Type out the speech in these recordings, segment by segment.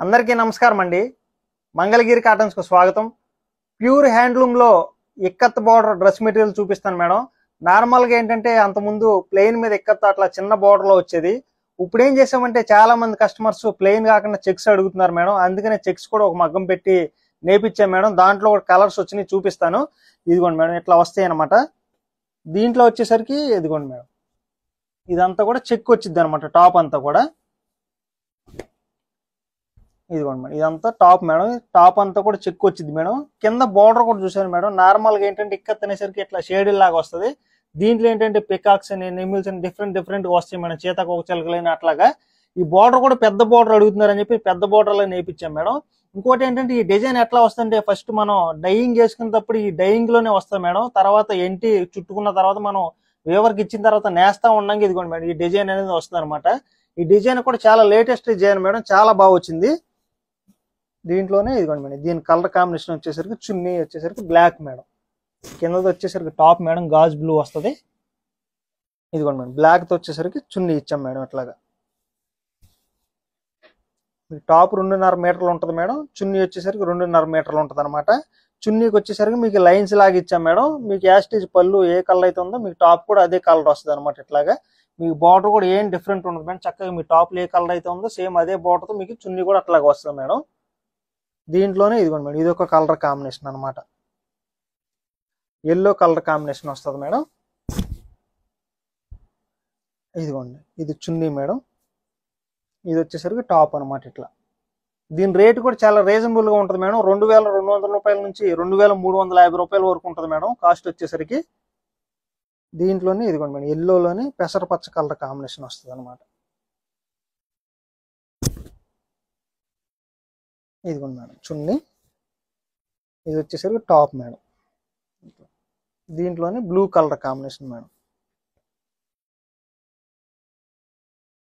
అందరికీ నమస్కారం అండి. మంగళగిరి కాటన్స్ కు స్వాగతం. ప్యూర్ హ్యాండ్లూమ్ లో ఇక్కత్ బార్డర్ డ్రెస్ మెటీరియల్ చూపిస్తాను మేడం. నార్మల్ గా ఏంటంటే అంత ముందు ప్లెయిన్ మీద ఇక్కత్ అట్లా చిన్న బార్డర్ లో వచ్చేది. ఇప్పుడు ఏం చేసామంటే చాలా మంది కస్టమర్స్ ప్లెయిన్ కాకుండా చెక్స్ అడుగుతున్నారు మేడం. అందుకనే చెక్స్ కూడా ఒక మగ్గం పెట్టి నేపిచ్చాం మేడం. దాంట్లో కూడా కలర్స్ వచ్చినాయి, చూపిస్తాను. ఇదిగోండి మేడం, ఇట్లా వస్తాయి అనమాట. దీంట్లో వచ్చేసరికి ఇదిగోండి మేడం, ఇదంతా కూడా చెక్ వచ్చింది అనమాట. టాప్ అంతా కూడా ఇదిగోండి మేడం, ఇదంతా టాప్ మేడం. టాప్ అంతా కూడా చెక్ వచ్చింది మేడం. కింద బార్డర్ కూడా చూసాను మేడం. నార్మల్ గా ఏంటంటే ఇక్కత్ అనేసరికి ఇట్లా షేడ్ లాగా వస్తుంది. దీంట్లో ఏంటంటే పికాక్స్ అని నెమిల్స్ అని డిఫరెంట్ గా వస్తాయి మేడం. చీతకు ఒక చిలకలైన అట్లాగా. ఈ బార్డర్ కూడా పెద్ద బార్డర్ అడుగుతున్నారని చెప్పి పెద్ద బార్డర్ లో నేర్పించాం మేడం. ఇంకోటి ఏంటంటే ఈ డిజైన్ ఎట్లా వస్తుందంటే ఫస్ట్ మనం డైయింగ్ చేసుకునేటప్పుడు ఈ డైయింగ్ లోనే వస్తాం మేడం. తర్వాత ఎంటి చుట్టుకున్న తర్వాత మనం వేవర్కి ఇచ్చిన తర్వాత నేస్తా ఉండంగా ఇదిగోండి మేడం, ఈ డిజైన్ అనేది వస్తుంది అనమాట. ఈ డిజైన్ కూడా చాలా లేటెస్ట్ డిజైన్ మేడం, చాలా బాగా వచ్చింది. దీంట్లోనే ఇదిగోండి మేడం, దీని కలర్ కాంబినేషన్ వచ్చేసరికి చున్నీ వచ్చేసరికి బ్లాక్ మేడం. కిందది వచ్చేసరికి టాప్ మేడం గాజ్ బ్లూ వస్తుంది. ఇదిగోండి మేడం, బ్లాక్ తో వచ్చేసరికి చున్నీ ఇచ్చాం మేడం. అట్లాగా టాప్ 2.5 మీటర్లు ఉంటుంది మేడం. చున్నీ వచ్చేసరికి 2.5 మీటర్లు ఉంటుంది అనమాట. చున్నీకి వచ్చేసరికి మీకు లైన్స్ లాగా ఇచ్చాం మేడం. మీకు యాస్టేజ్ పళ్ళు ఏ కలర్ అయితే ఉందో మీకు టాప్ కూడా అదే కలర్ వస్తుంది అనమాట. ఇట్లాగా మీకు బార్డర్ కూడా ఏం డిఫరెంట్ ఉండదు మేడం. చక్కగా మీ టాప్ ఏ కలర్ అయితే ఉందో సేమ్ అదే బార్డర్ తో మీకు చున్నీ కూడా అట్లాగా వస్తుంది మేడం. దీంట్లోనే ఇదిగోండి మేడం, ఇది ఒక కలర్ కాంబినేషన్ అనమాట. ఎల్లో కలర్ కాంబినేషన్ వస్తుంది మేడం. ఇదిగోండి, ఇది చున్నీ మేడం. ఇది వచ్చేసరికి టాప్ అనమాట. ఇట్లా దీని రేట్ కూడా చాలా రీజనబుల్ గా ఉంటుంది మేడం. 2200 రూపాయల నుంచి 2350 రూపాయల వరకు ఉంటుంది మేడం కాస్ట్ వచ్చేసరికి. దీంట్లోనే ఇదిగోండి మేడం, ఎల్లోలోని పెసరపచ్చ కలర్ కాంబినేషన్ వస్తుంది అనమాట. ఇదిగోండి మేడం చున్నీ. ఇది వచ్చేసరికి టాప్ మేడం. దీంట్లోనే బ్లూ కలర్ కాంబినేషన్ మేడం.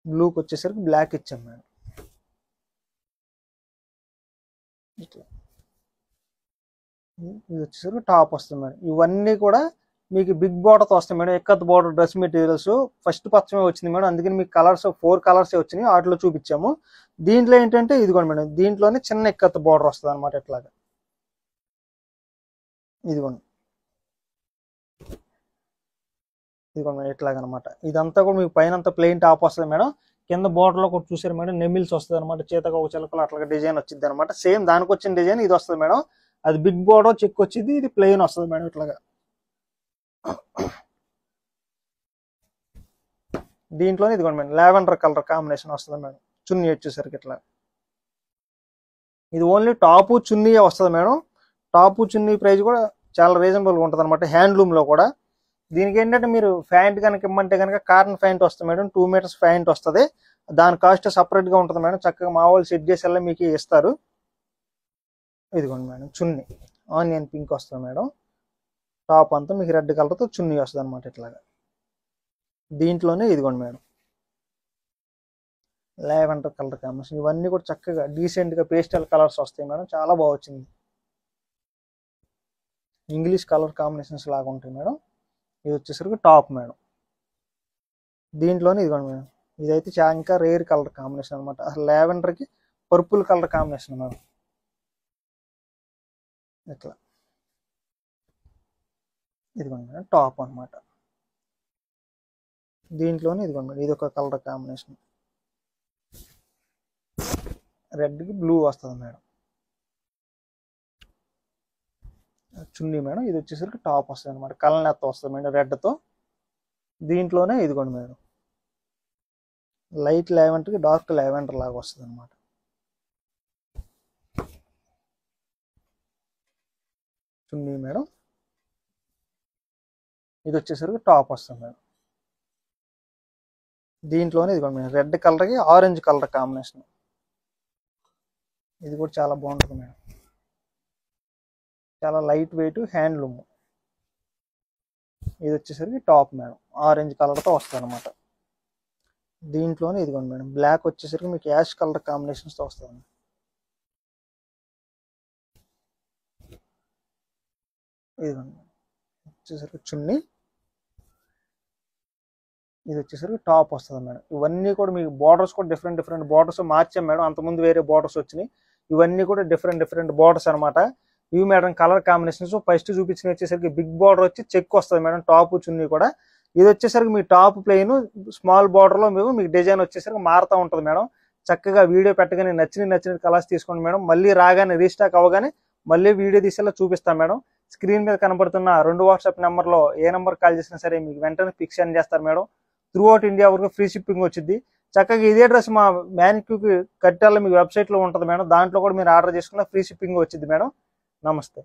బ్లూకి వచ్చేసరికి బ్లాక్ ఇచ్చాం మేడం. ఇట్లా ఇది వచ్చేసరికి టాప్ వస్తుంది మేడం. ఇవన్నీ కూడా మీకు బిగ్ బార్డర్తో వస్తాయి మేడం. ఎక్కత్ బార్డర్ డ్రెస్ మెటీరియల్స్ ఫస్ట్ పచ్చమే వచ్చింది మేడం. అందుకని మీకు కలర్స్ 4 కలర్స్ వచ్చినాయి, వాటిలో చూపించాము. దీంట్లో ఏంటంటే ఇదిగోండి మేడం, దీంట్లోనే చిన్న ఎక్కత్ బార్డర్ వస్తుంది అనమాట. ఇట్లాగా ఇదిగోండి ఇదిగోండి మేడం, ఇట్లాగనమాట. ఇదంతా కూడా మీకు పైన అంతా ప్లెయిన్ టాప్ వస్తుంది మేడం. కింద బార్డర్ లో కూడా చూసారు మేడం, నెమిల్స్ వస్తుంది అనమాట. చేతకు ఒక చిలకలు అట్లా డిజైన్ వచ్చింది అనమాట. సేమ్ దానికి వచ్చిన డిజైన్ ఇది వస్తుంది మేడం. అది బిగ్ బార్డర్ చెక్ వచ్చింది, ఇది ప్లెయిన్ వస్తుంది మేడం. ఇట్లాగా దీంట్లోనే ఇదిగోండి మేడం, లావెండర్ కలర్ కాంబినేషన్ వస్తుంది మేడం. చున్నీ వచ్చేసరికి ఇట్లా ఇది ఓన్లీ టాపు చున్నీ వస్తుంది మేడం. టాపు చున్నీ ప్రైస్ కూడా చాలా రీజనబుల్గా ఉంటుంది అనమాట హ్యాండ్లూమ్ లో కూడా. దీనికి ఏంటంటే మీరు ప్యాంట్ కనుక ఇమ్మంటే కనుక కాటన్ ప్యాంట్ వస్తుంది మేడం. 2 మీటర్స్ ప్యాంట్ వస్తుంది. దాని కాస్ట్ సపరేట్ గా ఉంటుంది మేడం. చక్కగా మా వాళ్ళు సెట్ చేసేలా మీకు ఇస్తారు. ఇదిగోండి మేడం, చున్నీ ఆనియన్ పింక్ వస్తుంది మేడం. టాప్ అంతా మీకు రెడ్ కలర్ తో చున్నీ వస్తుంది అనమాట. ఇట్లాగా దీంట్లోనే ఇదిగోండి మేడం, లావెండర్ కలర్ కాంబినేషన్. ఇవన్నీ కూడా చక్కగా డీసెంట్ గా పేస్టల్ కలర్స్ వస్తాయి మేడం. చాలా బాగా వచ్చింది. ఇంగ్లీష్ కలర్ కాంబినేషన్స్ లాగా ఉంటాయి మేడం. ఇది వచ్చేసరికి టాప్ మేడం. దీంట్లోనే ఇదిగోండి మేడం, ఇదైతే చాలా ఇంకా రేర్ కలర్ కాంబినేషన్ అనమాట. అసలు లావెండర్ కి పర్పుల్ కలర్ కాంబినేషన్ మేడం. ఇట్లా ఇదిగోండి మేడం, టాప్ అనమాట. దీంట్లోనే ఇదిగోండి మేడం, ఇది ఒక కలర్ కాంబినేషన్. రెడ్ కి బ్లూ వస్తుంది మేడం. చున్నీ మేడం. ఇది వచ్చేసరికి టాప్ వస్తుంది అనమాట. కలనెత్త వస్తుంది మేడం రెడ్ తో. దీంట్లోనే ఇదిగోండి మేడం, లైట్ లావెండర్ కి డార్క్ లావెండర్ లాగా వస్తుంది అనమాట. చున్నీ మేడం. ఇది వచ్చేసరికి టాప్ వస్తుంది మేడం. దీంట్లోనే ఇదిగోండి మేడం, రెడ్ కలర్ కి ఆరెంజ్ కలర్ కాంబినేషన్. ఇది కూడా చాలా బాగుంటుంది మేడం. చాలా లైట్ వెయిట్ హ్యాండ్లూమ్. ఇది వచ్చేసరికి టాప్ మేడం, ఆరెంజ్ కలర్ తో వస్తుంది అనమాట. దీంట్లోనే ఇదిగోండి మేడం, బ్లాక్ వచ్చేసరికి మీకు యాష్ కలర్ కాంబినేషన్స్ తో వస్తుంది. ఇదిగోండి వచ్చేసరికి చున్నీ. ఇది వచ్చేసరికి టాప్ వస్తుంది మేడం. ఇవన్నీ కూడా మీకు బార్డర్స్ కూడా డిఫరెంట్ బార్డర్స్ మార్చాం మేడం. అంతకుముందు వేరే బార్డర్స్ వచ్చినాయి, ఇవన్నీ కూడా డిఫరెంట్ బార్డర్స్ అనమాట. ఇవి మేడం కలర్ కాంబినేషన్స్. ఫస్ట్ చూపించిన వచ్చేసరికి బిగ్ బార్డర్ వచ్చి చెక్ వస్తుంది మేడం, టాప్ చున్నీ కూడా. ఇది వచ్చేసరికి మీ టాప్ ప్లెయిన్ స్మాల్ బార్డర్ లో మీకు డిజైన్ వచ్చేసరికి మారుతూ ఉంటుంది మేడం. చక్కగా వీడియో పెట్టగానే నచ్చిన కలర్స్ తీసుకోండి మేడం. మళ్ళీ రాగానే రీస్టాక్ అవ్వగానే మళ్ళీ వీడియో తీసేలా చూపిస్తాం మేడం. స్క్రీన్ మీద కనబడుతున్న 2 వాట్సాప్ నెంబర్లో ఏ నెంబర్ కాల్ చేసినా సరే మీకు వెంటనే పిక్ సెండ్ చేస్తారు మేడం. త్రూ అవుట్ ఇండియా వరకు ఫ్రీ షిప్పింగ్ వచ్చింది. చక్కగా ఇదే డ్రెస్ మా మ్యానిక్యూకి కట్టాల మీకు వెబ్సైట్లో ఉంటుంది మేడం. దాంట్లో కూడా మీరు ఆర్డర్ చేసుకున్న ఫ్రీ షిప్పింగ్ వచ్చింది మేడం. నమస్తే.